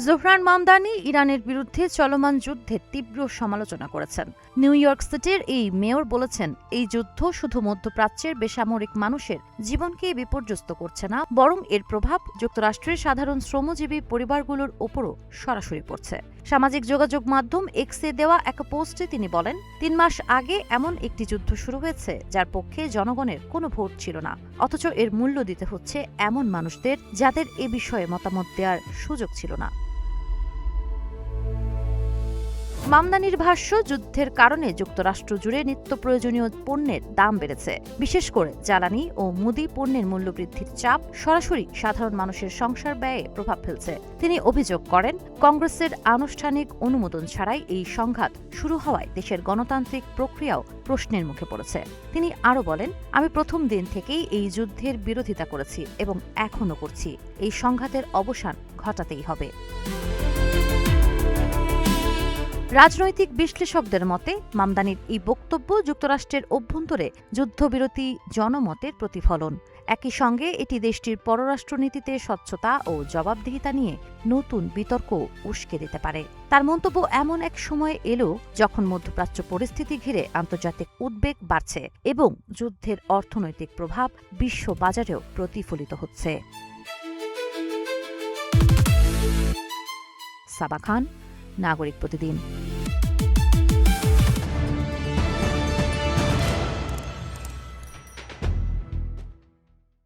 Zohran Mamdani ইরানের বিরুদ্ধে চলমান যুদ্ধের তীব্র সমালোচনা করেছেন। নিউ ইয়র্ক সিটির এই মেয়র বলেছেন, এই যুদ্ধ শুধু মধ্যপ্রাচ্যের বেসামরিক মানুষের জীবনকে বিপর্যস্ত করছে না, বরং এর প্রভাব যুক্তরাষ্ট্রের সাধারণ শ্রমজীবী পরিবারগুলোর ওপরও সরাসরি পড়ছে। সামাজিক যোগাযোগ মাধ্যম এক্সে দেওয়া এক পোস্টে তিনি বলেন, ৩ মাস আগে এমন একটি যুদ্ধ শুরু হয়েছে যার পক্ষে জনগণের কোনো ভোট ছিল না, অথচ এর মূল্য দিতে হচ্ছে এমন মানুষদের যাদের এ বিষয়ে মতামত দেওয়ার সুযোগ ছিল না। মামদানির ভাষ্য, যুদ্ধের কারণে যুক্তরাষ্ট্র জুড়ে নিত্য প্রয়োজনীয় পণ্যের দাম বেড়েছে। বিশেষ করে জ্বালানি ও মুদি পণ্যের মূল্যবৃদ্ধির চাপ সরাসরি সাধারণ মানুষের সংসার ব্যয়ে প্রভাব ফেলছে। তিনি অভিযোগ করেন, কংগ্রেসের আনুষ্ঠানিক অনুমোদন ছাড়াই এই সংঘাত শুরু হওয়ায় দেশের গণতান্ত্রিক প্রক্রিয়াও প্রশ্নের মুখে পড়েছে। তিনি আরও বলেন, আমি প্রথম দিন থেকেই এই যুদ্ধের বিরোধিতা করেছি এবং এখনও করছি। এই সংঘাতের অবসান ঘটাতেই হবে। রাজনৈতিক বিশ্লেষকদের মতে মামদানির এই বক্তব্য যুক্তরাষ্ট্রের অভ্যন্তরে যুদ্ধবিরতি জনমতের প্রতিফলন। একই সঙ্গে এটি দেশটির পররাষ্ট্রনীতিতে স্বচ্ছতা ও জবাবদিহিতা নিয়ে নতুন বিতর্ক উস্কে দিতে পারে। তার মন্তব্য এমন এক সময়ে এলো যখন মধ্যপ্রাচ্য পরিস্থিতি ঘিরে আন্তর্জাতিক উদ্বেগ বাড়ছে এবং যুদ্ধের অর্থনৈতিক প্রভাব বিশ্ব বাজারেও প্রতিফলিত হচ্ছে। সাবা খান, নাগরিক প্রতিদিন।